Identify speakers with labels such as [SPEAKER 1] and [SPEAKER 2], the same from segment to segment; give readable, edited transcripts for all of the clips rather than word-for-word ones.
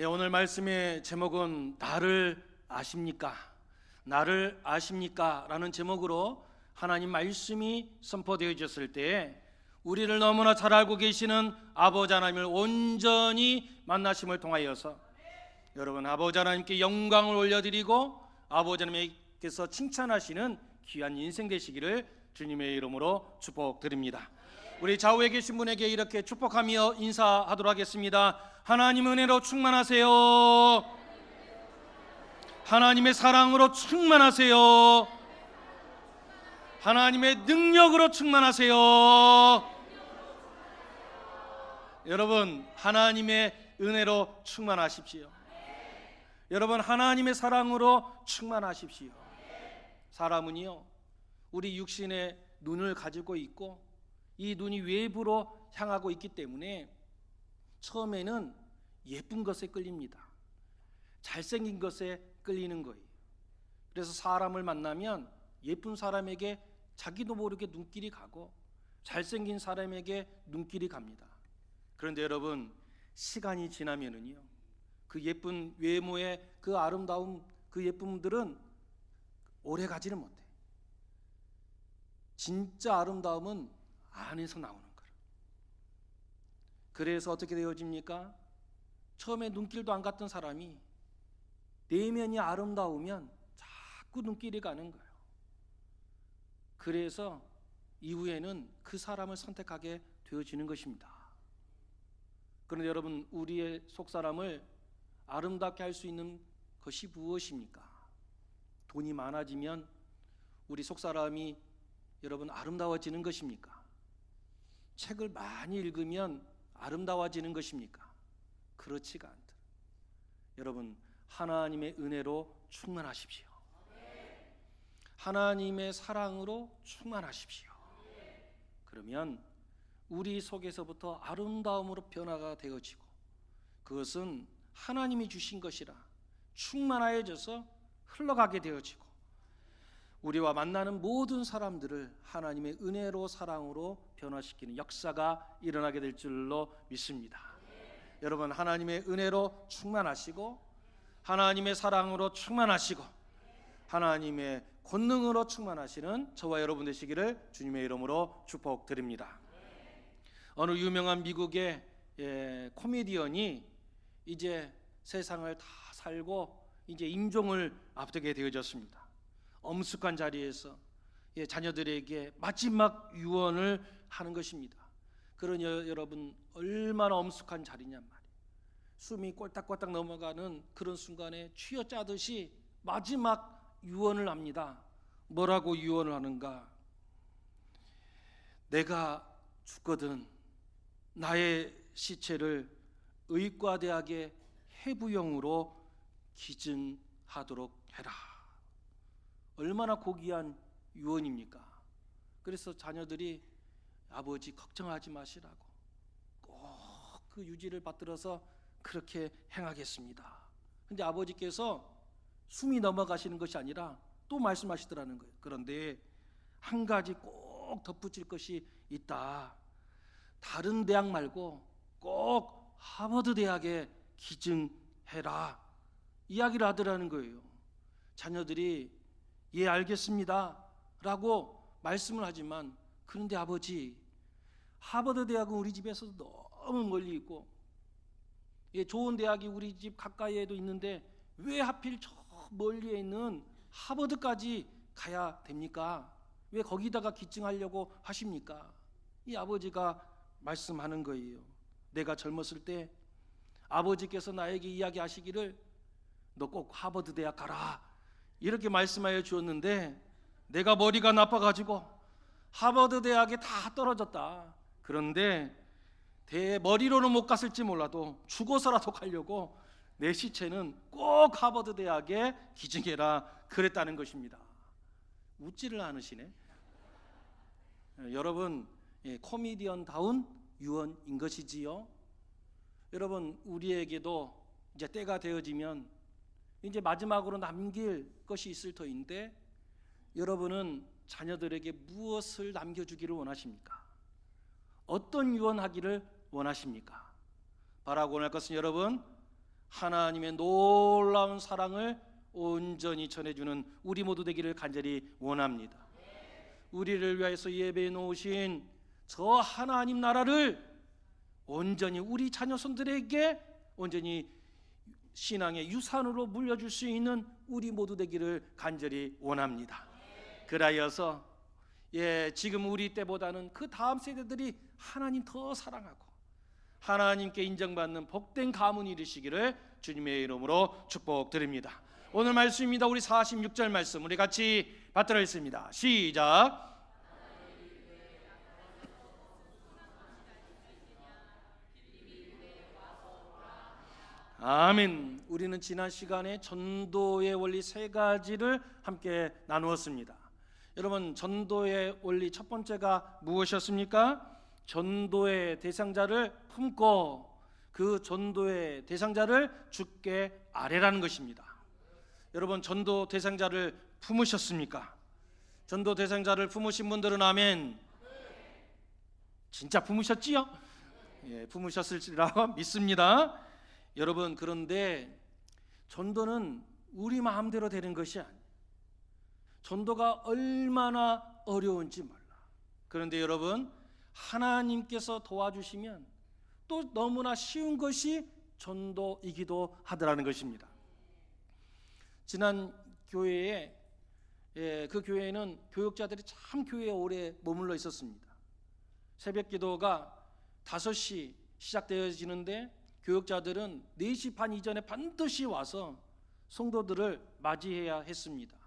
[SPEAKER 1] 오늘 말씀의 제목은 나를 아십니까? 나를 아십니까? 라는 제목으로 하나님 말씀이 선포되어졌을 때 우리를 너무나 잘 알고 계시는 아버지 하나님을 온전히 만나심을 통하여서 여러분 아버지 하나님께 영광을 올려드리고 아버지 하나님께서 칭찬하시는 귀한 인생 되시기를 주님의 이름으로 축복드립니다. 우리 좌우에 계신 분에게 이렇게 축복하며 인사하도록 하겠습니다. 하나님 은혜로 충만하세요. 하나님의 사랑으로 충만하세요. 하나님의 능력으로 충만하세요. 여러분 하나님의 은혜로 충만하십시오. 여러분 하나님의 사랑으로 충만하십시오. 사람은요 우리 육신의 눈을 가지고 있고 이 눈이 외부로 향하고 있기 때문에 처음에는 예쁜 것에 끌립니다. 잘생긴 것에 끌리는 거예요. 그래서 사람을 만나면 예쁜 사람에게 자기도 모르게 눈길이 가고 잘생긴 사람에게 눈길이 갑니다. 그런데 여러분 시간이 지나면은요 그 예쁜 외모의 그 아름다움 그 예쁨들은 오래 가지는 못해. 진짜 아름다움은 안에서 나오는 거예요. 그래서 어떻게 되어집니까? 처음에 눈길도 안 갔던 사람이 내면이 아름다우면 자꾸 눈길이 가는 거예요. 그래서 이후에는 그 사람을 선택하게 되어지는 것입니다. 그런데 여러분 우리의 속사람을 아름답게 할 수 있는 것이 무엇입니까? 돈이 많아지면 우리 속사람이 여러분 아름다워지는 것입니까? 책을 많이 읽으면 아름다워지는 것입니까? 그렇지가 않다. 여러분 하나님의 은혜로 충만하십시오. 하나님의 사랑으로 충만하십시오. 그러면 우리 속에서부터 아름다움으로 변화가 되어지고 그것은 하나님이 주신 것이라 충만하여져서 흘러가게 되어지고 우리와 만나는 모든 사람들을 하나님의 은혜로 사랑으로 변화시키는 역사가 일어나게 될 줄로 믿습니다. 여러분 하나님의 은혜로 충만하시고 하나님의 사랑으로 충만하시고 하나님의 권능으로 충만하시는 저와 여러분 되시기를 주님의 이름으로 축복드립니다. 어느 유명한 미국의 코미디언이 이제 세상을 다 살고 이제 임종을 앞두게 되어졌습니다. 엄숙한 자리에서 자녀들에게 마지막 유언을 하는 것입니다. 그러니 여러분 얼마나 엄숙한 자리냔 말이에요. 숨이 꼴딱꼴딱 넘어가는 그런 순간에 쥐어짜듯이 마지막 유언을 합니다. 뭐라고 유언을 하는가? 내가 죽거든 나의 시체를 의과대학의 해부용으로 기증하도록 해라. 얼마나 고귀한 유언입니까? 그래서 자녀들이 아버지 걱정하지 마시라고 꼭 그 유지를 받들어서 그렇게 행하겠습니다. 근데 아버지께서 숨이 넘어가시는 것이 아니라 또 말씀하시더라는 거예요. 그런데 한 가지 꼭 덧붙일 것이 있다. 다른 대학 말고 꼭 하버드 대학에 기증해라. 이야기를 하더라는 거예요. 자녀들이 예 알겠습니다 라고 말씀을 하지만 그런데 아버지 하버드 대학은 우리 집에서 너무 멀리 있고 좋은 대학이 우리 집 가까이에도 있는데 왜 하필 저 멀리에 있는 하버드까지 가야 됩니까? 왜 거기다가 기증하려고 하십니까? 이 아버지가 말씀하는 거예요. 내가 젊었을 때 아버지께서 나에게 이야기하시기를 너 꼭 하버드 대학 가라 이렇게 말씀하여 주었는데 내가 머리가 나빠가지고 하버드 대학에 다 떨어졌다. 그런데 머리로는 못 갔을지 몰라도 죽어서라도 가려고 내 시체는 꼭 하버드 대학에 기증해라 그랬다는 것입니다. 웃지를 않으시네. 여러분 코미디언다운 유언인 것이지요. 여러분 우리에게도 이제 때가 되어지면 이제 마지막으로 남길 것이 있을 터인데 여러분은 자녀들에게 무엇을 남겨주기를 원하십니까? 어떤 유언하기를 원하십니까? 바라고 할 것은 여러분 하나님의 놀라운 사랑을 온전히 전해주는 우리 모두 되기를 간절히 원합니다. 우리를 위해서 예배해 놓으신 저 하나님 나라를 온전히 우리 자녀손들에게 온전히 신앙의 유산으로 물려줄 수 있는 우리 모두 되기를 간절히 원합니다. 그라여서 지금 우리 때보다는 그 다음 세대들이 하나님 더 사랑하고 하나님께 인정받는 복된 가문이 이루시기를 주님의 이름으로 축복드립니다. 오늘 말씀입니다. 우리 46절 말씀 우리 같이 받들어 있습니다. 시작. 아멘. 우리는 지난 시간에 전도의 원리 세 가지를 함께 나누었습니다. 여러분, 전도의 원리 첫 번째가 무엇이었습니까? 전도의 대상자를 품고 그 전도의 대상자를 주께 아뢰라는 것입니다. 여러분, 전도 대상자를 품으셨습니까? 전도 대상자를 품으신 분들은 아멘. 진짜 품으셨지요? 품으셨을지라고 믿습니다. 여러분, 그런데 전도는 우리 마음대로 되는 것이 아니에요. 전도가 얼마나 어려운지 몰라. 그런데 여러분, 하나님께서 도와주시면 또 너무나 쉬운 것이 전도이기도 하더라는 것입니다. 지난 교회에 그 교회에는 교역자들이 참 교회에 오래 머물러 있었습니다. 새벽 기도가 5시 시작되어지는데 교역자들은 4시 반 이전에 반드시 와서 성도들을 맞이해야 했습니다.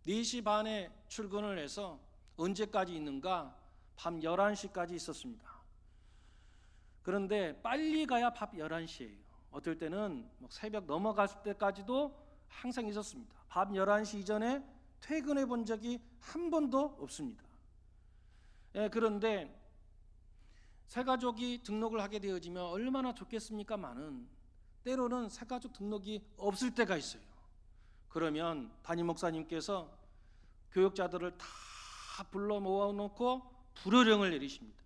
[SPEAKER 1] 4시 반에 출근을 해서 언제까지 있는가? 밤 11시까지 있었습니다. 그런데 빨리 가야 밤 11시예요. 어떨 때는 새벽 넘어갔을 때까지도 항상 있었습니다. 밤 11시 이전에 퇴근해 본 적이 한 번도 없습니다. 그런데 새가족이 등록을 하게 되어지면 얼마나 좋겠습니까마는 때로는 새가족 등록이 없을 때가 있어요. 그러면 담임 목사님께서 교역자들을 다 불러 모아놓고 불호령을 내리십니다.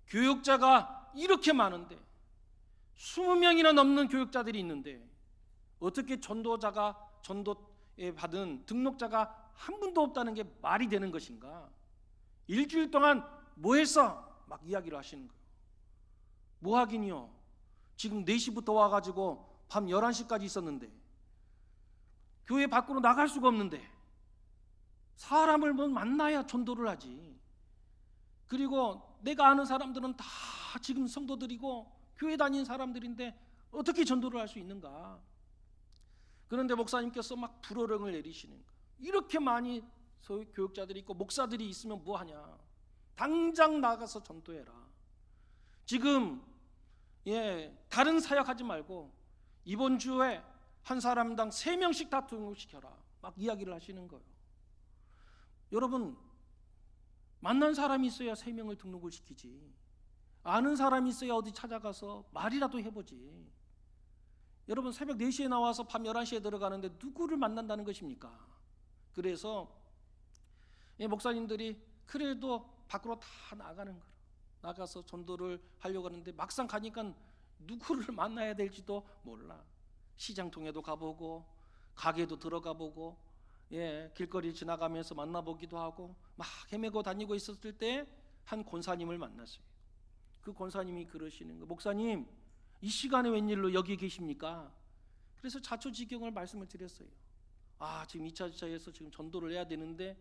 [SPEAKER 1] 교역자가 이렇게 많은데 20명이나 넘는 교역자들이 있는데 어떻게 전도에 받은 등록자가 한 분도 없다는 게 말이 되는 것인가? 일주일 동안 뭐 했어? 막 이야기를 하시는 거예요. 뭐 하긴요. 지금 4시부터 와가지고 밤 11시까지 있었는데 교회 밖으로 나갈 수가 없는데 사람을 만나야 전도를 하지. 그리고 내가 아는 사람들은 다 지금 성도들이고 교회 다니는 사람들인데 어떻게 전도를 할 수 있는가? 그런데 목사님께서 막 불호령을 내리시는 거예요. 이렇게 많이 교역자들이 있고 목사들이 있으면 뭐하냐? 당장 나가서 전도해라. 지금 다른 사역하지 말고 이번 주에 한 사람당 3명씩 다 등록시켜라. 막 이야기를 하시는 거예요. 여러분, 만난 사람이 있어야 3명을 등록을 시키지. 아는 사람이 있어야 어디 찾아가서 말이라도 해보지. 여러분, 새벽 4시에 나와서 밤 11시에 들어가는데 누구를 만난다는 것입니까? 그래서 목사님들이 그래도 밖으로 다 나가는 거예요. 나가서 전도를 하려고 하는데 막상 가니까 누구를 만나야 될지도 몰라. 시장통에도 가보고 가게도 들어가 보고 길거리 지나가면서 만나보기도 하고 막 헤매고 다니고 있었을 때 한 권사님을 만났어요. 그 권사님이 그러시는 거예요. 목사님, 이 시간에 웬일로 여기 계십니까? 그래서 자초지경을 말씀을 드렸어요. 지금 2차 지차에서 지금 전도를 해야 되는데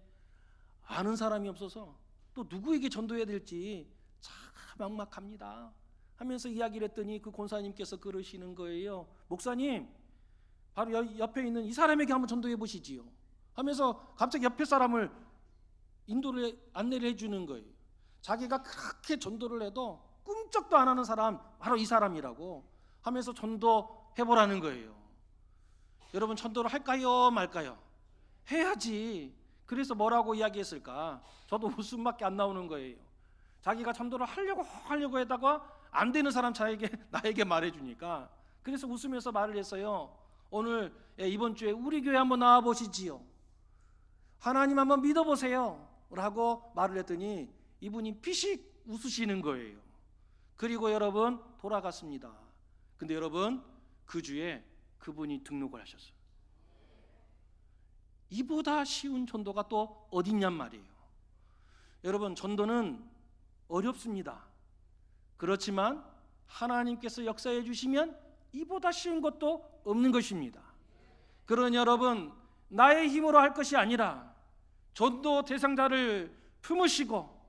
[SPEAKER 1] 아는 사람이 없어서 또 누구에게 전도해야 될지 참 막막합니다 하면서 이야기를 했더니 그 권사님께서 그러시는 거예요. 목사님, 바로 옆에 있는 이 사람에게 한번 전도해 보시지요 하면서 갑자기 옆에 사람을 안내를 해주는 거예요. 자기가 그렇게 전도를 해도 꿈쩍도 안 하는 사람, 바로 이 사람이라고 하면서 전도해보라는 거예요. 여러분, 전도를 할까요 말까요? 해야지. 그래서 뭐라고 이야기했을까? 저도 웃음밖에 안 나오는 거예요. 자기가 전도를 하려고 하다가 안 되는 사람 나에게 말해주니까 그래서 웃으면서 말을 했어요. 오늘 이번 주에 우리 교회 한번 나와 보시지요. 하나님 한번 믿어보세요 라고 말을 했더니 이분이 피식 웃으시는 거예요. 그리고 여러분 돌아갔습니다. 근데 여러분, 그 주에 그분이 등록을 하셨어요. 이보다 쉬운 전도가 또 어딨냔 말이에요. 여러분, 전도는 어렵습니다. 그렇지만 하나님께서 역사해 주시면 이보다 쉬운 것도 없는 것입니다. 그러니 여러분, 나의 힘으로 할 것이 아니라 전도 대상자를 품으시고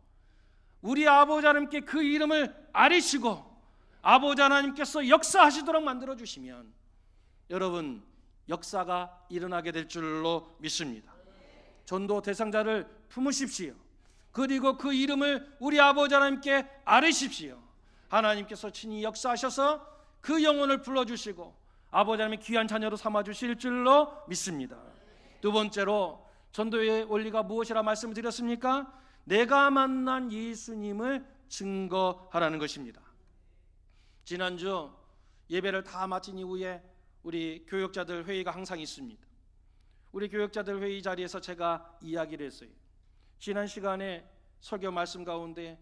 [SPEAKER 1] 우리 아버지 하나님께 그 이름을 아리시고 아버지 하나님께서 역사하시도록 만들어 주시면 여러분, 역사가 일어나게 될 줄로 믿습니다. 전도 대상자를 품으십시오. 그리고 그 이름을 우리 아버지 하나님께 아뢰십시오. 하나님께서 친히 역사하셔서 그 영혼을 불러주시고 아버지 하나님의 귀한 자녀로 삼아주실 줄로 믿습니다. 두 번째로 전도의 원리가 무엇이라 말씀을 드렸습니까? 내가 만난 예수님을 증거하라는 것입니다. 지난주 예배를 다 마친 이후에 우리 교역자들 회의가 항상 있습니다. 우리 교역자들 회의 자리에서 제가 이야기를 했어요. 지난 시간에 설교 말씀 가운데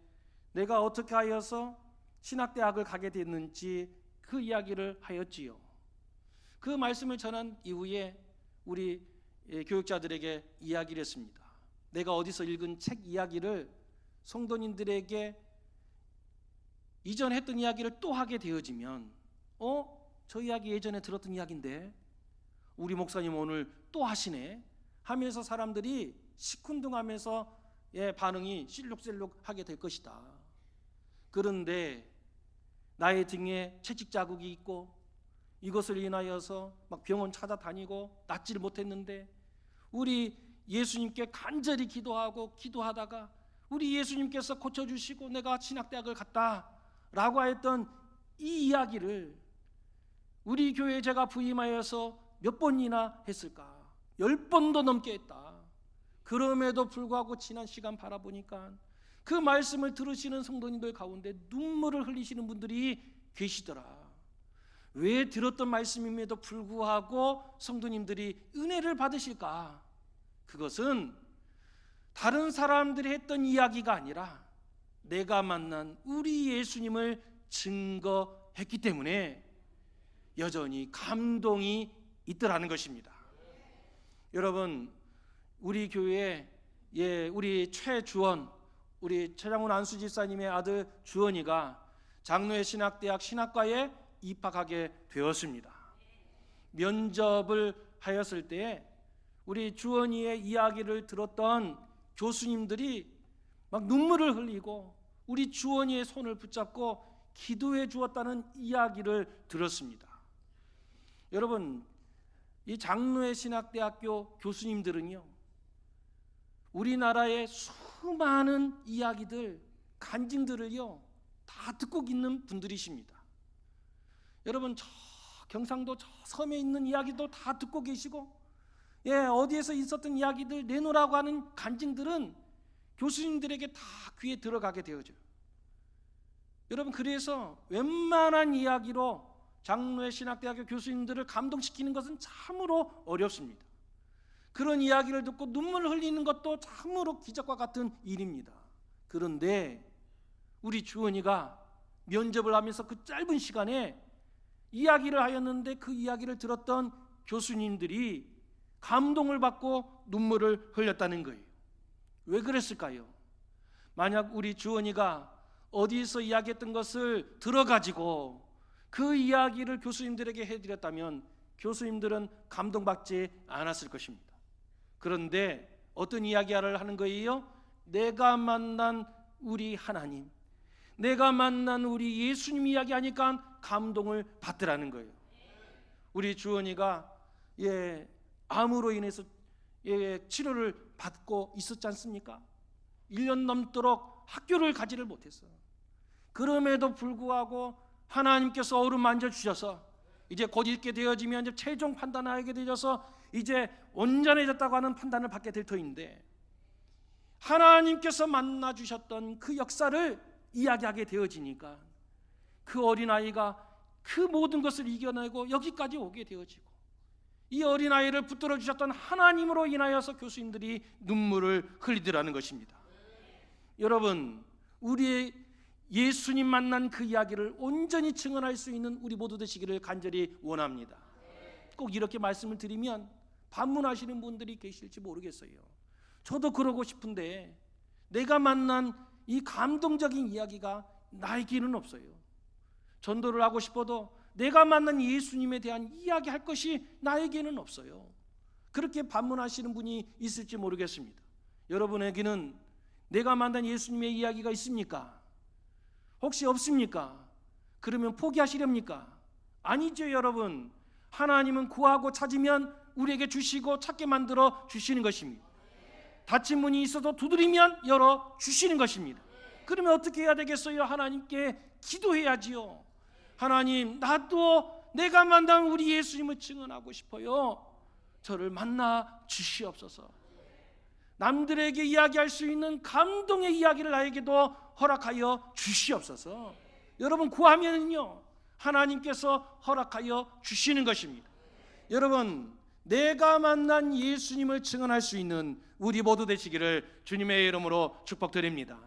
[SPEAKER 1] 내가 어떻게 하여서 신학대학을 가게 됐는지 그 이야기를 하였지요. 그 말씀을 전한 이후에 우리 교역자들에게 이야기를 했습니다. 내가 어디서 읽은 책 이야기를 성도님들에게 이전 했던 이야기를 또 하게 되어지면 저 이야기 예전에 들었던 이야기인데 우리 목사님 오늘 또 하시네 하면서 사람들이 시큰둥하면서 반응이 실룩실룩하게 될 것이다. 그런데 나의 등에 채찍 자국이 있고 이것을 인하여서 막 병원 찾아다니고 낫지를 못했는데 우리 예수님께 간절히 기도하다가 우리 예수님께서 고쳐주시고 내가 신학대학을 갔다라고 했던 이 이야기를 우리 교회에 제가 부임하여서 몇 번이나 했을까? 10번도 넘게 했다. 그럼에도 불구하고 지난 시간 바라보니까 그 말씀을 들으시는 성도님들 가운데 눈물을 흘리시는 분들이 계시더라. 왜 들었던 말씀임에도 불구하고 성도님들이 은혜를 받으실까? 그것은 다른 사람들이 했던 이야기가 아니라 내가 만난 우리 예수님을 증거했기 때문에 여전히 감동이 있더라는 것입니다. 여러분, 우리 교회에 우리 최주원, 우리 최장훈 안수집사님의 아들 주원이가 장로회 신학대학 신학과에 입학하게 되었습니다. 면접을 하였을 때 우리 주원이의 이야기를 들었던 교수님들이 막 눈물을 흘리고 우리 주원이의 손을 붙잡고 기도해 주었다는 이야기를 들었습니다. 여러분, 이 장로회 신학대학교 교수님들은요, 우리나라의 수많은 이야기들, 간증들을요 다 듣고 있는 분들이십니다. 여러분, 저 경상도 저 섬에 있는 이야기도 다 듣고 계시고 어디에서 있었던 이야기들 내놓으라고 하는 간증들은 교수님들에게 다 귀에 들어가게 되어져요. 여러분, 그래서 웬만한 이야기로 장로회 신학대학교 교수님들을 감동시키는 것은 참으로 어렵습니다. 그런 이야기를 듣고 눈물을 흘리는 것도 참으로 기적과 같은 일입니다. 그런데 우리 주원이가 면접을 하면서 그 짧은 시간에 이야기를 하였는데 그 이야기를 들었던 교수님들이 감동을 받고 눈물을 흘렸다는 거예요. 왜 그랬을까요? 만약 우리 주원이가 어디서 이야기했던 것을 들어가지고 그 이야기를 교수님들에게 해드렸다면 교수님들은 감동받지 않았을 것입니다. 그런데 어떤 이야기를 하는 거예요? 내가 만난 우리 하나님, 내가 만난 우리 예수님 이야기하니까 감동을 받더라는 거예요. 우리 주원이가 암으로 인해서 치료를 받고 있었지 않습니까? 1년 넘도록 학교를 가지를 못했어요. 그럼에도 불구하고 하나님께서 어루만져 주셔서 이제 곧 읽게 되어지면 이제 최종 판단을 하게 되어서 이제 온전해졌다고 하는 판단을 받게 될 터인데 하나님께서 만나 주셨던 그 역사를 이야기하게 되어지니까 그 어린아이가 그 모든 것을 이겨내고 여기까지 오게 되어지고 이 어린아이를 붙들어 주셨던 하나님으로 인하여서 교수님들이 눈물을 흘리더라는 것입니다. 여러분, 우리의 예수님 만난 그 이야기를 온전히 증언할 수 있는 우리 모두 되시기를 간절히 원합니다. 꼭 이렇게 말씀을 드리면 반문하시는 분들이 계실지 모르겠어요. 저도 그러고 싶은데 내가 만난 이 감동적인 이야기가 나에게는 없어요. 전도를 하고 싶어도 내가 만난 예수님에 대한 이야기할 것이 나에게는 없어요. 그렇게 반문하시는 분이 있을지 모르겠습니다. 여러분에게는 내가 만난 예수님의 이야기가 있습니까? 혹시 없습니까? 그러면 포기하시렵니까? 아니죠, 여러분. 하나님은 구하고 찾으면 우리에게 주시고 찾게 만들어 주시는 것입니다. 닫힌 문이 있어도 두드리면 열어 주시는 것입니다. 그러면 어떻게 해야 되겠어요? 하나님께 기도해야지요. 하나님, 나도 내가 만난 우리 예수님을 증언하고 싶어요. 저를 만나 주시옵소서. 남들에게 이야기할 수 있는 감동의 이야기를 나에게도 허락하여 주시옵소서. 여러분, 구하면요 하나님께서 허락하여 주시는 것입니다. 여러분, 내가 만난 예수님을 증언할 수 있는 우리 모두 되시기를 주님의 이름으로 축복드립니다.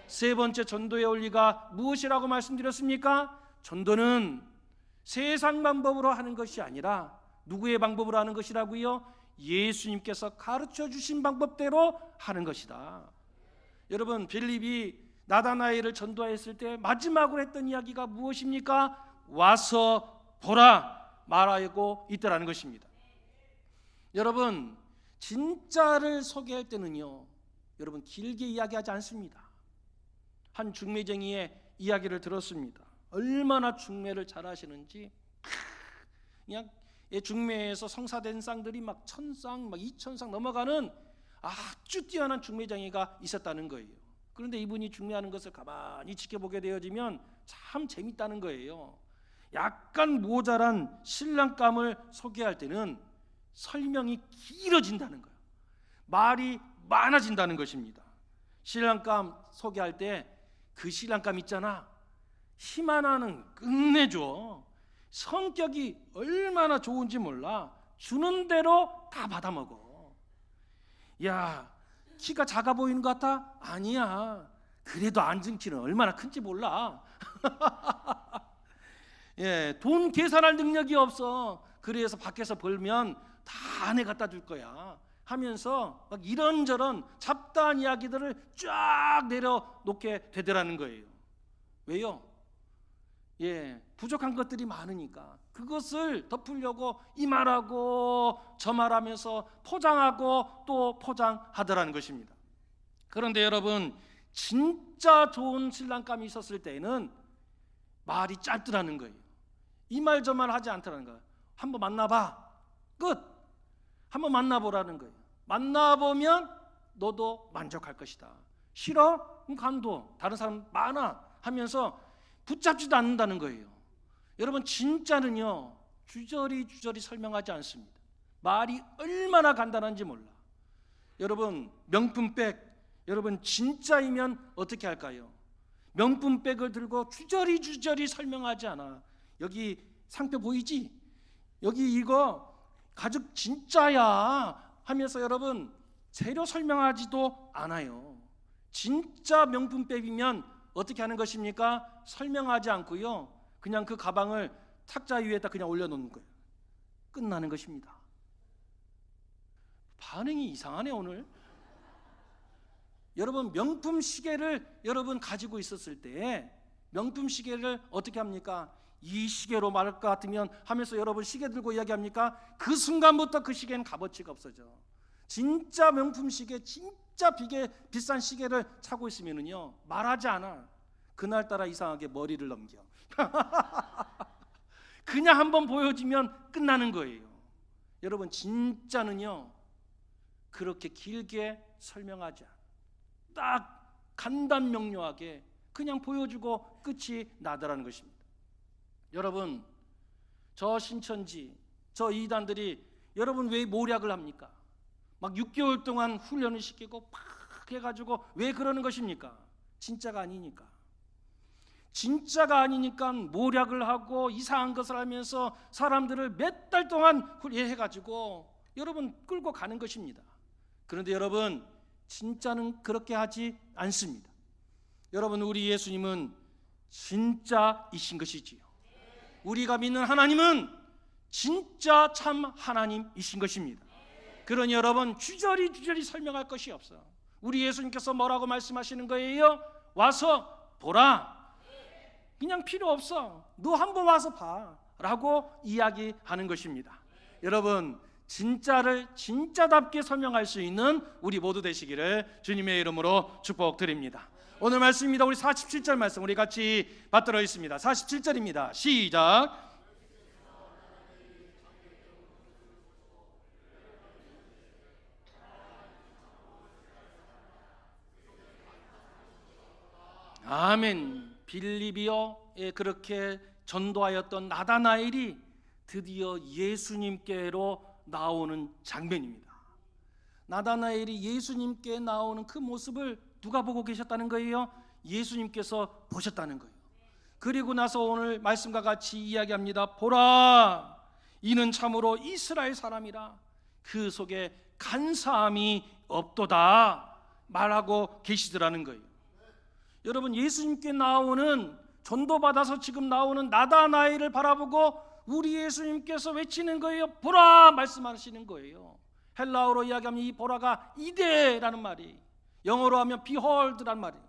[SPEAKER 1] 세 번째 전도의 원리가 무엇이라고 말씀드렸습니까? 전도는 세상 방법으로 하는 것이 아니라 누구의 방법으로 하는 것이라고요? 예수님께서 가르쳐 주신 방법대로 하는 것이다. 여러분, 빌립이 나다나엘을 전도했을 때 마지막으로 했던 이야기가 무엇입니까? 와서 보라 말하고 있더라는 것입니다. 여러분, 진짜를 소개할 때는요 여러분 길게 이야기하지 않습니다. 한 중매쟁이의 이야기를 들었습니다. 얼마나 중매를 잘하시는지 그냥 중매에서 성사된 쌍들이 막 1000쌍, 막 2000쌍 넘어가는 아주 뛰어난 중매장이가 있었다는 거예요. 그런데 이분이 중매하는 것을 가만히 지켜보게 되어지면 참 재밌다는 거예요. 약간 모자란 신랑감을 소개할 때는 설명이 길어진다는 거예요. 말이 많아진다는 것입니다. 신랑감 소개할 때 그 신랑감 있잖아, 힘 하나는 끝내줘. 성격이 얼마나 좋은지 몰라. 주는 대로 다 받아먹어. 야, 키가 작아 보이는 것 같아? 아니야. 그래도 앉은 키는 얼마나 큰지 몰라. 예, 돈 계산할 능력이 없어. 그래서 밖에서 벌면 다 안에 갖다 줄 거야 하면서 막 이런저런 잡다한 이야기들을 쫙 내려놓게 되더라는 거예요. 왜요? 예, 부족한 것들이 많으니까 그것을 덮으려고 이 말하고 저 말하면서 포장하고 또 포장하더라는 것입니다. 그런데 여러분, 진짜 좋은 신랑감이 있었을 때는 말이 짧더라는 거예요. 이 말 저 말 하지 않더라는 거예요. 한번 만나봐, 끝. 한번 만나보라는 거예요. 만나보면 너도 만족할 것이다. 싫어? 그럼 간도. 다른 사람 많아 하면서 붙잡지도 않는다는 거예요. 여러분, 진짜는요 주저리 설명하지 않습니다. 말이 얼마나 간단한지 몰라. 여러분, 명품백, 여러분 진짜이면 어떻게 할까요? 명품백을 들고 주저리 설명하지 않아. 여기 상표 보이지? 여기 이거 가죽 진짜야 하면서 여러분 재료 설명하지도 않아요. 진짜 명품백이면 어떻게 하는 것입니까? 설명하지 않고요 그냥 그 가방을 탁자 위에다 그냥 올려놓는 거예요. 끝나는 것입니다. 반응이 이상하네 오늘. 여러분, 명품 시계를 여러분 가지고 있었을 때 명품 시계를 어떻게 합니까? 이 시계로 말할 것 같으면 하면서 여러분 시계 들고 이야기합니까? 그 순간부터 그 시계는 값어치가 없어져. 진짜 명품 시계, 진짜 비싼 시계를 차고 있으면은요 말하지 않아. 그날따라 이상하게 머리를 넘겨. 그냥 한번 보여주면 끝나는 거예요. 여러분, 진짜는요 그렇게 길게 설명하지 않아. 딱 간단명료하게 그냥 보여주고 끝이 나더라는 것입니다. 여러분, 저 신천지, 저 이단들이 여러분 왜 모략을 합니까? 막 6개월 동안 훈련을 시키고 팍 해가지고 왜 그러는 것입니까? 진짜가 아니니까. 진짜가 아니니까 모략을 하고 이상한 것을 하면서 사람들을 몇 달 동안 훈련해가지고 여러분 끌고 가는 것입니다. 그런데 여러분, 진짜는 그렇게 하지 않습니다. 여러분, 우리 예수님은 진짜이신 것이지요. 우리가 믿는 하나님은 진짜 참 하나님이신 것입니다. 그러니 여러분, 주저리 설명할 것이 없어. 우리 예수님께서 뭐라고 말씀하시는 거예요? 와서 보라. 그냥 필요 없어. 너 한번 와서 봐 라고 이야기하는 것입니다. 여러분, 진짜를 진짜답게 설명할 수 있는 우리 모두 되시기를 주님의 이름으로 축복드립니다. 오늘 말씀입니다. 우리 47절 말씀 우리 같이 받들어 있습니다. 47절입니다. 시작. 아멘. 빌립비어에 그렇게 전도하였던 나다나엘이 드디어 예수님께로 나오는 장면입니다. 나다나엘이 예수님께 나오는 그 모습을 누가 보고 계셨다는 거예요? 예수님께서 보셨다는 거예요. 그리고 나서 오늘 말씀과 같이 이야기합니다. 보라, 이는 참으로 이스라엘 사람이라 그 속에 간사함이 없도다 말하고 계시더라는 거예요. 여러분, 예수님께 나오는, 전도받아서 지금 나오는 나다나엘을 바라보고 우리 예수님께서 외치는 거예요. 보라 말씀하시는 거예요. 헬라어로 이야기하면 이 보라가 이데라는 말이, 영어로 하면 behold라는 말이에요.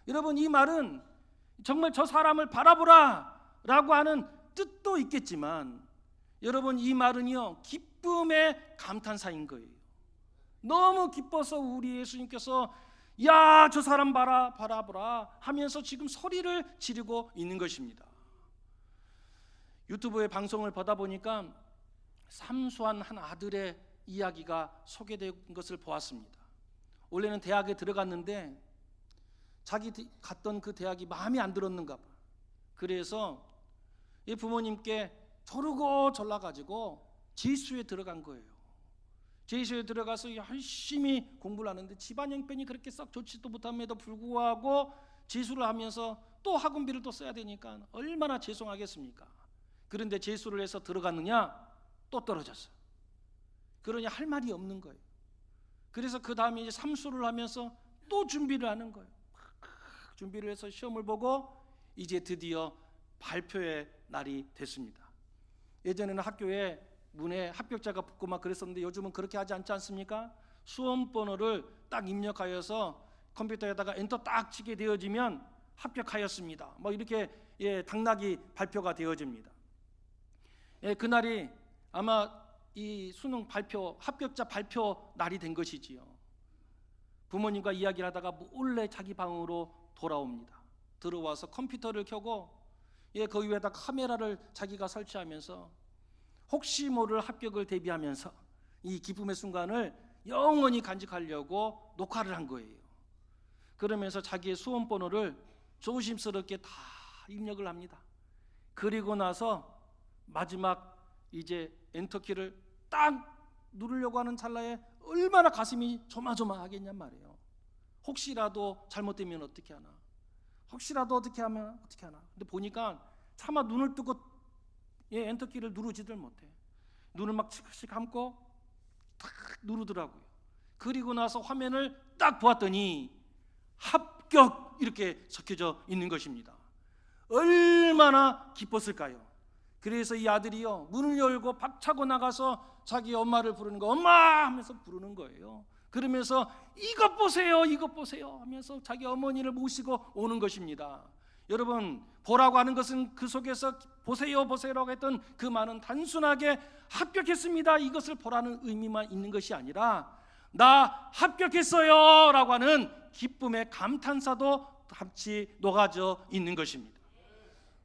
[SPEAKER 1] 여러분, 이 말은 정말 저 사람을 바라보라 라고 하는 뜻도 있겠지만, 여러분, 이 말은요 기쁨의 감탄사인 거예요. 너무 기뻐서 우리 예수님께서 야, 저 사람 바라보라 하면서 지금 소리를 지르고 있는 것입니다. 유튜브에 방송을 보다 보니까 삼수한 한 아들의 이야기가 소개된 것을 보았습니다. 원래는 대학에 들어갔는데 자기 갔던 그 대학이 마음에 안 들었는가 봐. 그래서 이 부모님께 저르고 졸라가지고 재수에 들어간 거예요. 재수에 들어가서 열심히 공부를 하는데 집안 형편이 그렇게 썩 좋지도 못함에도 불구하고 재수를 하면서 또 학원비를 또 써야 되니까 얼마나 죄송하겠습니까? 그런데 재수를 해서 들어갔느냐? 또 떨어졌어. 그러니 할 말이 없는 거예요. 그래서 그 다음에 이제 삼수를 하면서 또 준비를 하는 거예요. 준비를 해서 시험을 보고 이제 드디어 발표의 날이 됐습니다. 예전에는 학교에 문에 합격자가 붙고 막 그랬었는데 요즘은 그렇게 하지 않지 않습니까? 수험번호를 딱 입력하여서 컴퓨터에다가 엔터 딱 치게 되어지면 합격하였습니다. 뭐 이렇게 당락이 발표가 되어집니다. 그날이 아마 이 수능 발표, 합격자 발표 날이 된 것이지요. 부모님과 이야기를 하다가 몰래 자기 방으로 돌아옵니다. 들어와서 컴퓨터를 켜고 그 위에다 카메라를 자기가 설치하면서 혹시 모를 합격을 대비하면서 이 기쁨의 순간을 영원히 간직하려고 녹화를 한 거예요. 그러면서 자기의 수험번호를 조심스럽게 다 입력을 합니다. 그리고 나서 마지막 이제 엔터키를 딱 누르려고 하는 찰나에 얼마나 가슴이 조마조마하겠냔 말이에요. 혹시라도 잘못되면 어떻게 하나, 혹시라도 어떻게 하면 어떻게 하나. 근데 보니까 차마 눈을 뜨고 엔터키를 누르지들 못해. 눈을 막 칙칙 감고 딱 누르더라고요. 그리고 나서 화면을 딱 보았더니 합격 이렇게 적혀져 있는 것입니다. 얼마나 기뻤을까요? 그래서 이 아들이요 문을 열고 박차고 나가서 자기 엄마를 부르는 거, 엄마 하면서 부르는 거예요. 그러면서 이것 보세요, 이것 보세요 하면서 자기 어머니를 모시고 오는 것입니다. 여러분, 보라고 하는 것은 그 속에서 보세요 보세요라고 했던 그 말은 단순하게 합격했습니다 이것을 보라는 의미만 있는 것이 아니라 나 합격했어요 라고 하는 기쁨의 감탄사도 같이 녹아져 있는 것입니다.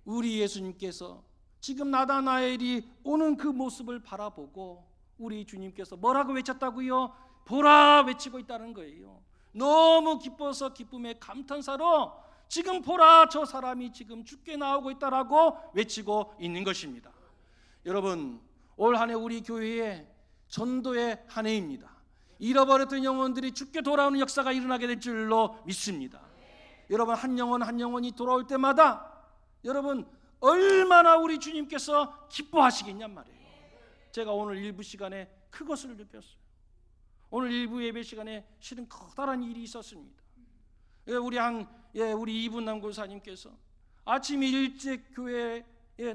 [SPEAKER 1] 우리 예수님께서 지금 나다나엘이 오는 그 모습을 바라보고 우리 주님께서 뭐라고 외쳤다고요? 보라 외치고 있다는 거예요. 너무 기뻐서 기쁨의 감탄사로 지금 보라 저 사람이 지금 죽게 나오고 있다라고 외치고 있는 것입니다. 여러분, 올 한 해 우리 교회에 전도의 한 해입니다. 잃어버렸던 영혼들이 죽게 돌아오는 역사가 일어나게 될 줄로 믿습니다. 여러분, 한 영혼 한 영혼이 돌아올 때마다 여러분 얼마나 우리 주님께서 기뻐하시겠냔 말이에요. 제가 오늘 일부 시간에 그것을 느꼈어요. 오늘 일부 예배 시간에 실은 커다란 일이 있었습니다. 우리 이분남 권사님께서 아침 일찍 교회에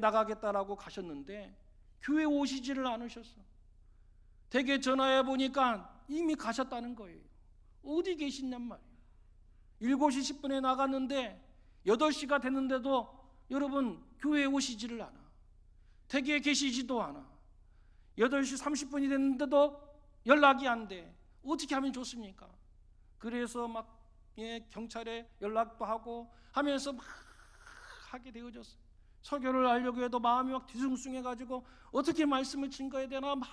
[SPEAKER 1] 나가겠다라고 가셨는데 교회 오시지를 않으셨어. 댁에 전화해 보니까 이미 가셨다는 거예요. 어디 계시냔 말이에요. 7시 10분에 나갔는데 8시가 됐는데도 여러분 교회에 오시지를 않아. 댁에 계시지도 않아. 8시 30분이 됐는데도 연락이 안 돼. 어떻게 하면 좋습니까? 그래서 막 경찰에 연락도 하고 하면서 막 하게 되어졌어요. 설교를 하려고 해도 마음이 막 뒤숭숭해가지고 어떻게 말씀을 증거해야 되나 막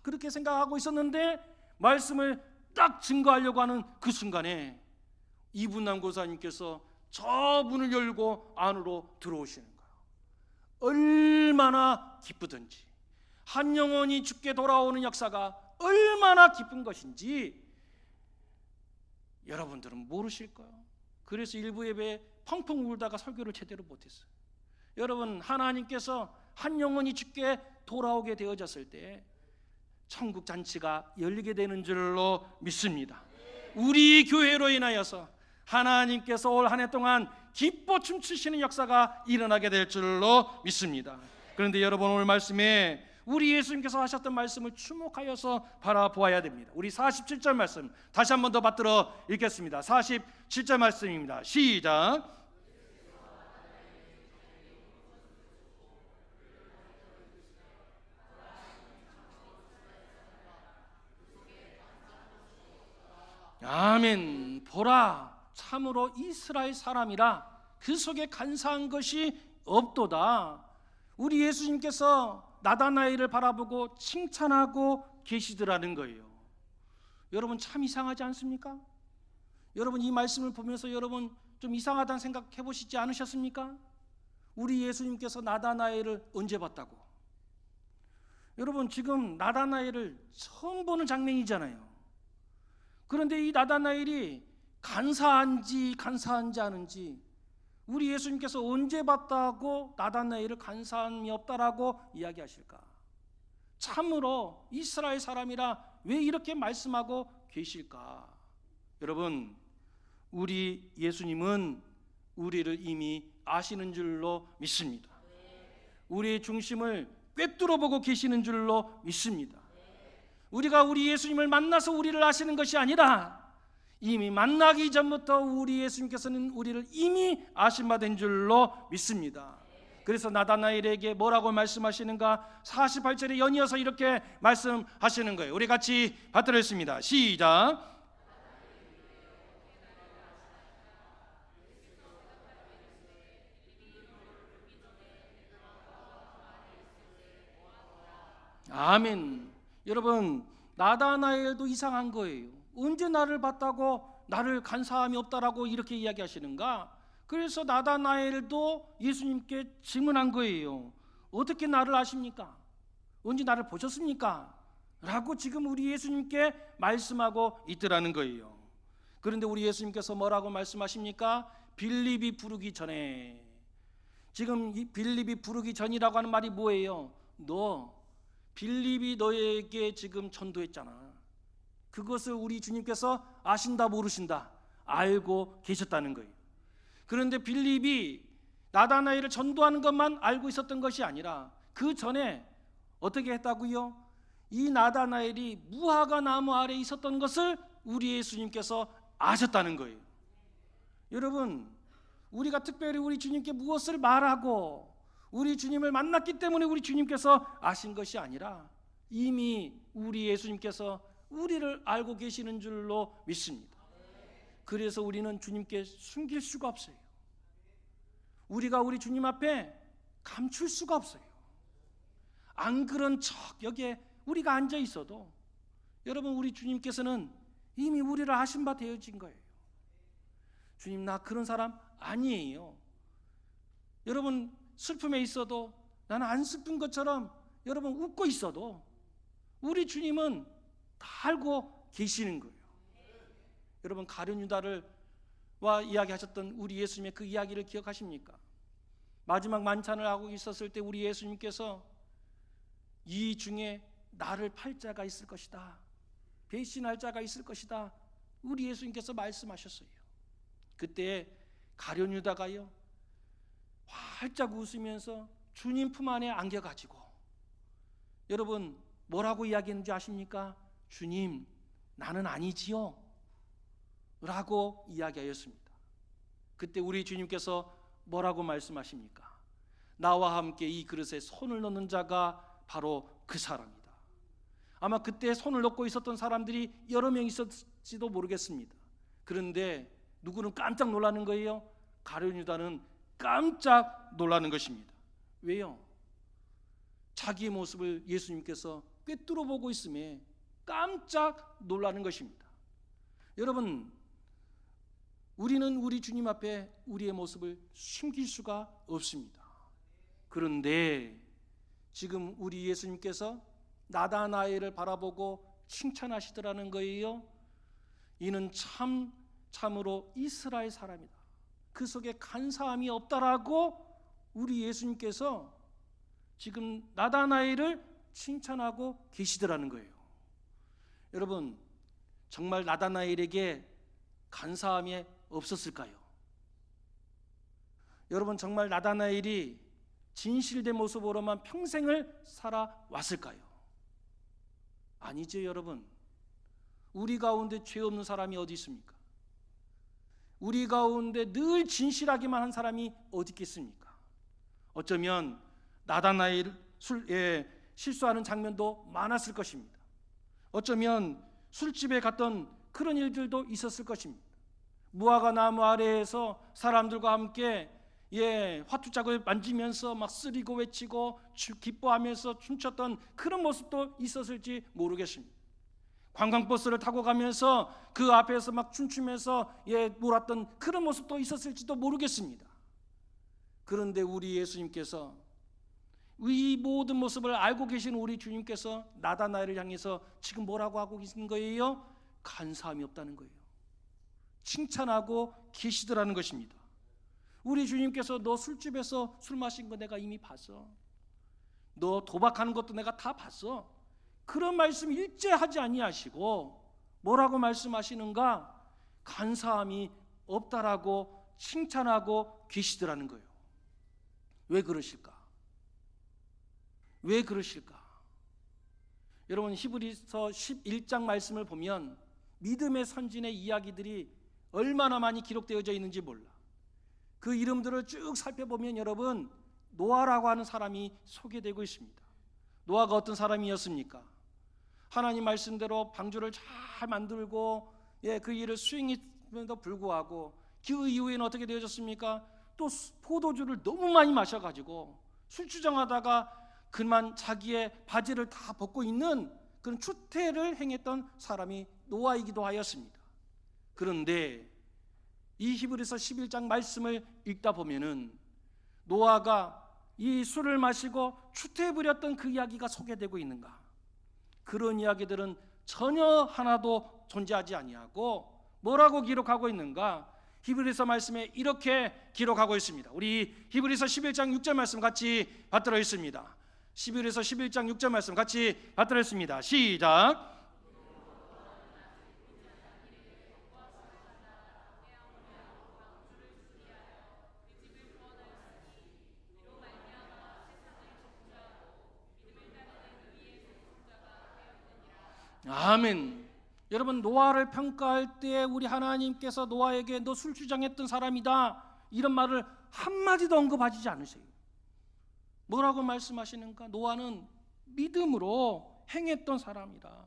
[SPEAKER 1] 그렇게 생각하고 있었는데 말씀을 딱 증거하려고 하는 그 순간에 이분남 고사님께서 저 문을 열고 안으로 들어오시는 거예요. 얼마나 기쁘든지, 한 영혼이 죽게 돌아오는 역사가 얼마나 기쁜 것인지 여러분들은 모르실 거예요. 그래서 일부 예배에 펑펑 울다가 설교를 제대로 못했어요. 여러분, 하나님께서 한 영혼이 죽게 돌아오게 되어졌을 때 천국 잔치가 열리게 되는 줄로 믿습니다. 우리 교회로 인하여서 하나님께서 올 한 해 동안 기뻐 춤추시는 역사가 일어나게 될 줄로 믿습니다. 그런데 여러분, 오늘 말씀에 우리 예수님께서 하셨던 말씀을 주목하여서 바라보아야 됩니다. 우리 47절 말씀 다시 한 번 더 받들어 읽겠습니다. 47절 말씀입니다. 시작. 아멘. 보라, 참으로 이스라엘 사람이라 그 속에 간사한 것이 없도다. 우리 예수님께서 나다나엘을 바라보고 칭찬하고 계시더라는 거예요. 여러분, 참 이상하지 않습니까? 여러분, 이 말씀을 보면서 여러분 좀 이상하다는 생각 해보시지 않으셨습니까? 우리 예수님께서 나다나엘을 언제 봤다고? 여러분, 지금 나다나엘을 처음 보는 장면이잖아요. 그런데 이 나다나엘이 간사한지 아닌지 우리 예수님께서 언제 봤다고 나다나엘을 간사함이 없다라고 이야기하실까? 참으로 이스라엘 사람이라 왜 이렇게 말씀하고 계실까? 여러분, 우리 예수님은 우리를 이미 아시는 줄로 믿습니다. 우리의 중심을 꿰뚫어 보고 계시는 줄로 믿습니다. 우리가 우리 예수님을 만나서 우리를 아시는 것이 아니라 이미 만나기 전부터 우리 예수님께서는 우리를 이미 아신 바 된 줄로 믿습니다. 그래서 나다나엘에게 뭐라고 말씀하시는가? 48절에 연이어서 이렇게 말씀하시는 거예요. 우리 같이 받들어 읽습니다. 시작. 아멘. 여러분, 나다나엘도 이상한 거예요. 언제 나를 봤다고 나를 간사함이 없다라고 이렇게 이야기하시는가? 그래서 나다나엘도 예수님께 질문한 거예요. 어떻게 나를 아십니까? 언제 나를 보셨습니까? 라고 지금 우리 예수님께 말씀하고 있더라는 거예요. 그런데 우리 예수님께서 뭐라고 말씀하십니까? 빌립이 부르기 전에. 지금 이 빌립이 부르기 전이라고 하는 말이 뭐예요? 빌립이 너에게 지금 전도했잖아. 그것을 우리 주님께서 아신다 모르신다? 알고 계셨다는 거예요. 그런데 빌립이 나다나엘을 전도하는 것만 알고 있었던 것이 아니라 그 전에 어떻게 했다고요? 이 나다나엘이 무화과 나무 아래 있었던 것을 우리 예수님께서 아셨다는 거예요. 여러분, 우리가 특별히 우리 주님께 무엇을 말하고 우리 주님을 만났기 때문에 우리 주님께서 아신 것이 아니라 이미 우리 예수님께서 우리를 알고 계시는 줄로 믿습니다. 그래서 우리는 주님께 숨길 수가 없어요. 우리가 우리 주님 앞에 감출 수가 없어요. 안 그런 척 여기에 우리가 앉아 있어도 여러분, 우리 주님께서는 이미 우리를 아신 바 되어진 거예요. 주님, 나 그런 사람 아니에요. 여러분, 슬픔에 있어도 나는 안 슬픈 것처럼 여러분 웃고 있어도 우리 주님은 다 알고 계시는 거예요. 여러분, 가룟 유다와 이야기하셨던 우리 예수님의 그 이야기를 기억하십니까? 마지막 만찬을 하고 있었을 때 우리 예수님께서 이 중에 나를 팔 자가 있을 것이다, 배신할 자가 있을 것이다, 우리 예수님께서 말씀하셨어요. 그때 가룟 유다가요, 활짝 웃으면서 주님 품 안에 안겨가지고 여러분 뭐라고 이야기했는지 아십니까? 주님, 나는 아니지요 라고 이야기하였습니다. 그때 우리 주님께서 뭐라고 말씀하십니까? 나와 함께 이 그릇에 손을 넣는 자가 바로 그 사람이다. 아마 그때 손을 넣고 있었던 사람들이 여러 명 있었을지도 모르겠습니다. 그런데 누구는 깜짝 놀라는 거예요. 가룟 유다는 깜짝 놀라는 것입니다. 왜요? 자기의 모습을 예수님께서 꿰뚫어 보고 있음에 깜짝 놀라는 것입니다. 여러분, 우리는 우리 주님 앞에 우리의 모습을 숨길 수가 없습니다. 그런데 지금 우리 예수님께서 나다나엘을 바라보고 칭찬하시더라는 거예요. 이는 참으로 이스라엘 사람이다. 그 속에 간사함이 없다라고 우리 예수님께서 지금 나다나엘을 칭찬하고 계시더라는 거예요. 여러분, 정말 나다나엘에게 간사함이 없었을까요? 여러분, 정말 나다나엘이 진실된 모습으로만 평생을 살아왔을까요? 아니죠, 여러분. 우리 가운데 죄 없는 사람이 어디 있습니까? 우리 가운데 늘 진실하기만 한 사람이 어디 있겠습니까? 어쩌면 나다나엘 실수하는 장면도 많았을 것입니다. 어쩌면 술집에 갔던 그런 일들도 있었을 것입니다. 무화과 나무 아래에서 사람들과 함께 화투짝을 만지면서 막 쓰리고 외치고 기뻐하면서 춤췄던 그런 모습도 있었을지 모르겠습니다. 관광버스를 타고 가면서 그 앞에서 막 춤추면서 놀았던 그런 모습도 있었을지도 모르겠습니다. 그런데 우리 예수님께서 이 모든 모습을 알고 계신 우리 주님께서 나다나엘을 향해서 지금 뭐라고 하고 계신 거예요? 간사함이 없다는 거예요. 칭찬하고 계시더라는 것입니다. 우리 주님께서 너 술집에서 술 마신 거 내가 이미 봤어. 너 도박하는 것도 내가 다 봤어. 그런 말씀 일제 하지 아니하시고 뭐라고 말씀하시는가? 간사함이 없다라고 칭찬하고 계시더라는 거예요. 왜 그러실까? 왜 그러실까? 여러분, 히브리서 11장 말씀을 보면 믿음의 선진의 이야기들이 얼마나 많이 기록되어져 있는지 몰라. 그 이름들을 쭉 살펴보면 여러분, 노아라고 하는 사람이 소개되고 있습니다. 노아가 어떤 사람이었습니까? 하나님 말씀대로 방주를 잘 만들고 그 일을 수행했음에도 불구하고 그 이후에는 어떻게 되어졌습니까? 또 포도주를 너무 많이 마셔가지고 술주정하다가 그만 자기의 바지를 다 벗고 있는 그런 추태를 행했던 사람이 노아이기도 하였습니다. 그런데 이 히브리서 11장 말씀을 읽다 보면은 노아가 이 술을 마시고 추태 부렸던 그 이야기가 소개되고 있는가? 그런 이야기들은 전혀 하나도 존재하지 아니하고 뭐라고 기록하고 있는가? 히브리서 말씀에 이렇게 기록하고 있습니다. 우리 히브리서 11장 6절 말씀 같이 받들어 있습니다. 히브리서 11장 6절 말씀 같이 받들어 있습니다. 시작. 아멘. 여러분, 노아를 평가할 때 우리 하나님께서 노아에게 너 술 주정했던 사람이다 이런 말을 한마디도 언급하지 않으세요. 뭐라고 말씀하시는가? 노아는 믿음으로 행했던 사람이다.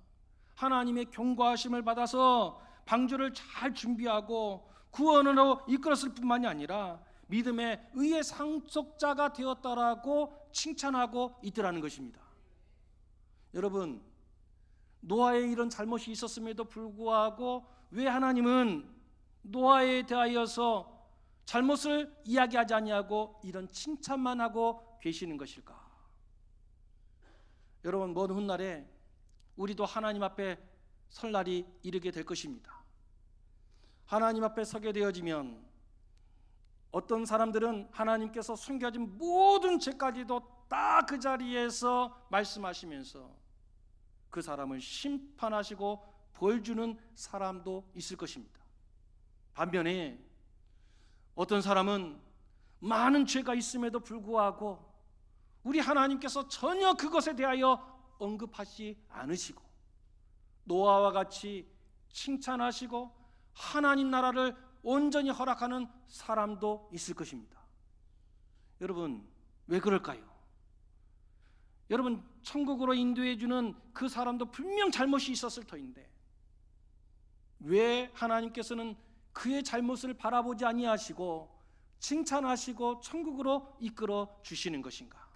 [SPEAKER 1] 하나님의 경고하심을 받아서 방주를 잘 준비하고 구원으로 이끌었을 뿐만이 아니라 믿음의 의의 상속자가 되었다라고 칭찬하고 있더라는 것입니다. 여러분, 노아의 이런 잘못이 있었음에도 불구하고 왜 하나님은 노아에 대하여서 잘못을 이야기하지 아니하고 이런 칭찬만 하고 계시는 것일까? 여러분, 먼 훗날에 우리도 하나님 앞에 설 날이 이르게 될 것입니다. 하나님 앞에 서게 되어지면 어떤 사람들은 하나님께서 숨겨진 모든 죄까지도 다 그 자리에서 말씀하시면서 그 사람을 심판하시고 벌 주는 사람도 있을 것입니다. 반면에 어떤 사람은 많은 죄가 있음에도 불구하고 우리 하나님께서 전혀 그것에 대하여 언급하지 않으시고 노아와 같이 칭찬하시고 하나님 나라를 온전히 허락하는 사람도 있을 것입니다. 여러분, 왜 그럴까요? 여러분, 천국으로 인도해 주는 그 사람도 분명 잘못이 있었을 터인데 왜 하나님께서는 그의 잘못을 바라보지 아니하시고 칭찬하시고 천국으로 이끌어 주시는 것인가?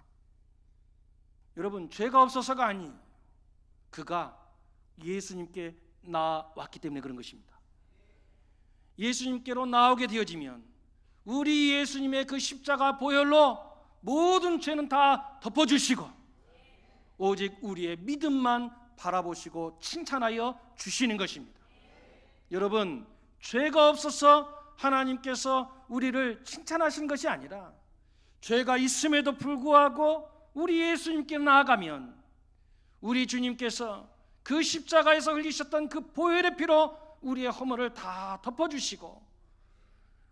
[SPEAKER 1] 여러분, 죄가 없어서가 아니에요. 그가 예수님께 나왔기 때문에 그런 것입니다. 예수님께로 나오게 되어지면 우리 예수님의 그 십자가 보혈로 모든 죄는 다 덮어주시고 오직 우리의 믿음만 바라보시고 칭찬하여 주시는 것입니다. 여러분, 죄가 없어서 하나님께서 우리를 칭찬하신 것이 아니라 죄가 있음에도 불구하고 우리 예수님께 나아가면 우리 주님께서 그 십자가에서 흘리셨던 그 보혈의 피로 우리의 허물을 다 덮어주시고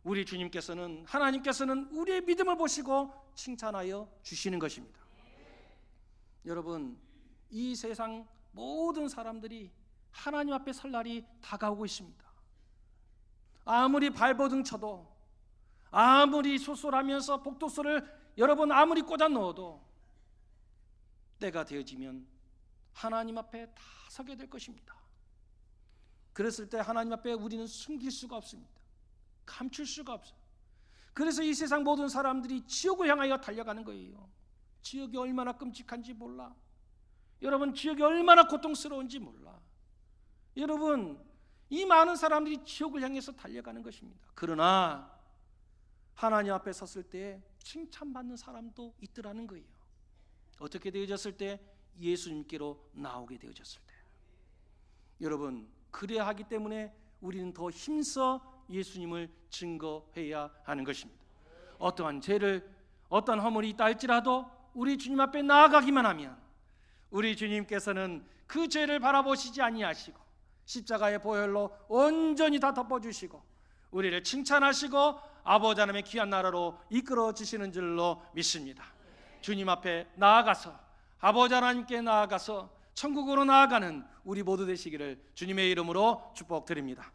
[SPEAKER 1] 우리 주님께서는 하나님께서는 우리의 믿음을 보시고 칭찬하여 주시는 것입니다. 여러분, 이 세상 모든 사람들이 하나님 앞에 설 날이 다가오고 있습니다. 아무리 발버둥 쳐도 아무리 쏠쏠하면서 복도소를 여러분 아무리 꽂아 넣어도 때가 되어지면 하나님 앞에 다 서게 될 것입니다. 그랬을 때 하나님 앞에 우리는 숨길 수가 없습니다. 감출 수가 없어요. 그래서 이 세상 모든 사람들이 지옥을 향하여 달려가는 거예요. 지옥이 얼마나 끔찍한지 몰라. 여러분, 지옥이 얼마나 고통스러운지 몰라. 여러분, 이 많은 사람들이 지옥을 향해서 달려가는 것입니다. 그러나 하나님 앞에 섰을 때 칭찬받는 사람도 있더라는 거예요. 어떻게 되어졌을 때? 예수님께로 나오게 되어졌을 때. 여러분, 그래야 하기 때문에 우리는 더 힘써 예수님을 증거해야 하는 것입니다. 어떠한 죄를, 어떠한 허물이 있다 할지라도 우리 주님 앞에 나아가기만 하면 우리 주님께서는 그 죄를 바라보시지 아니하시고 십자가의 보혈로 온전히 다 덮어주시고 우리를 칭찬하시고 아버지 하나님의 귀한 나라로 이끌어 주시는 줄로 믿습니다. 주님 앞에 나아가서 아버지 하나님께 나아가서 천국으로 나아가는 우리 모두 되시기를 주님의 이름으로 축복드립니다.